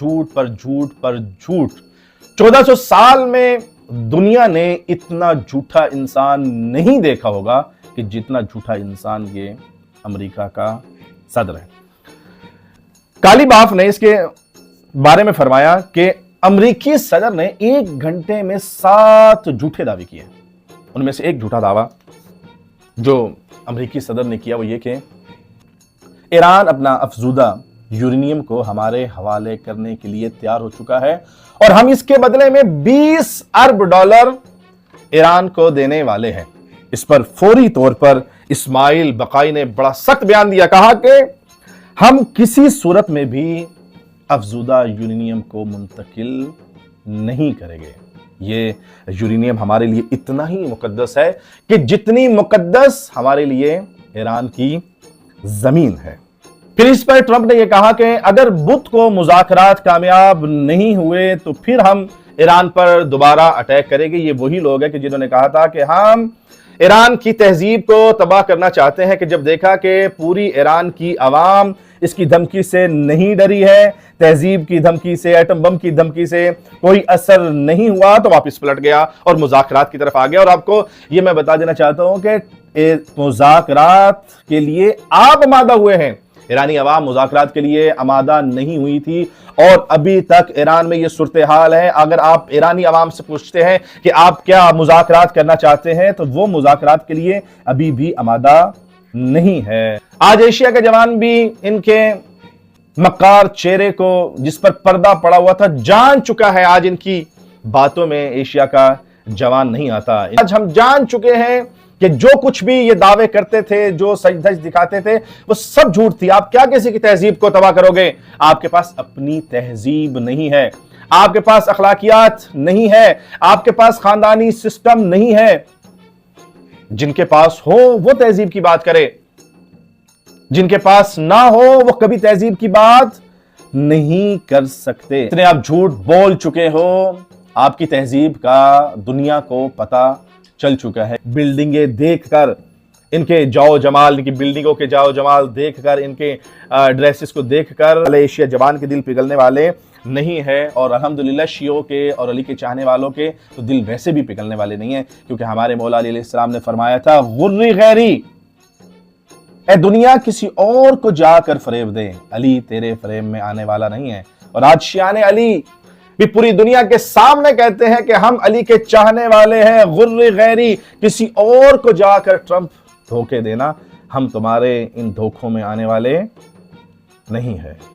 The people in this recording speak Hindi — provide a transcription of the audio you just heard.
झूठ पर झूठ पर झूठ। 1400 साल में दुनिया ने इतना झूठा इंसान नहीं देखा होगा कि जितना झूठा इंसान ये अमेरिका का सदर है। कालीबाफ ने इसके बारे में फरमाया कि अमेरिकी सदर ने 1 घंटे में 7 झूठे दावे किए। उनमें से एक झूठा दावा जो अमेरिकी सदर ने किया वो ये कि ईरान अपना अफजूदा यूरेनियम को हमारे हवाले करने के लिए तैयार हो चुका है और हम इसके बदले में $20 अरब ईरान को देने वाले हैं। इस पर फौरी तौर पर इस्माइल बकाई ने बड़ा सख्त बयान दिया, कहा कि हम किसी सूरत में भी अफजूदा यूरेनियम को मुंतकिल नहीं करेंगे। ये यूरेनियम हमारे लिए इतना ही मुकद्दस है कि जितनी मुकद्दस हमारे लिए ईरान की जमीन है। फिर इस पर ट्रंप ने यह कहा कि अगर बुध को मुज़ाकरात कामयाब नहीं हुए तो फिर हम ईरान पर दोबारा अटैक करेंगे। ये वही लोग हैं कि जिन्होंने कहा था कि हम ईरान की तहजीब को तबाह करना चाहते हैं, कि जब देखा कि पूरी ईरान की आवाम इसकी धमकी से नहीं डरी है, तहजीब की धमकी से, एटम बम की धमकी से कोई असर नहीं हुआ, तो वापस पलट गया और मुज़ाकरात की तरफ आ गया। और आपको ये मैं बता देना चाहता हूं कि मुज़ाकरात के लिए आप आमादा हुए हैं। ईरानी अवाम मुज़ाकरात के लिए आमादा नहीं हुई थी और अभी तक ईरान में ये सूरत हाल है। अगर आप ईरानी अवाम से पूछते हैं कि आप क्या मुज़ाकरात करना चाहते हैं, तो वो मुज़ाकरात के लिए अभी भी आमादा नहीं है। आज एशिया के जवान भी इनके मक्कार चेहरे को, जिस पर पर्दा पड़ा हुआ था, जान चुका है। आज इनकी बातों में एशिया का जवान नहीं आता। आज हम जान चुके हैं कि जो कुछ भी ये दावे करते थे, जो सच धज दिखाते थे, वो सब झूठ थी। आप क्या किसी की तहजीब को तबाह करोगे? आपके पास अपनी तहजीब नहीं है, आपके पास अखलाकियात नहीं है, आपके पास खानदानी सिस्टम नहीं है। जिनके पास हो वो तहजीब की बात करे, जिनके पास ना हो वो कभी तहजीब की बात नहीं कर सकते। इतने आप झूठ बोल चुके हो, आपकी तहजीब का दुनिया को पता चल चुका है। बिल्डिंगें देखकर, इनके जाओ जमाल, इनकी बिल्डिंगों के जाओ जमाल देखकर, इनके ड्रेसेस को देखकर एशिया जवान के दिल पिघलने वाले नहीं है। और अल्हम्दुलिल्लाह शियों के और अली के चाहने वालों के तो दिल वैसे भी पिघलने वाले नहीं है, क्योंकि हमारे मौला अली अलैहिस्सलाम ने फरमाया था, गुर्री गैरी, ए दुनिया किसी और को जाकर फरेब दे, अली तेरे फरेब में आने वाला नहीं है। और आज शियाने अली भी पूरी दुनिया के सामने कहते हैं कि हम अली के चाहने वाले हैं। गुर्री गैरी, किसी और को जाकर ट्रंप धोखे देना, हम तुम्हारे इन धोखों में आने वाले नहीं है।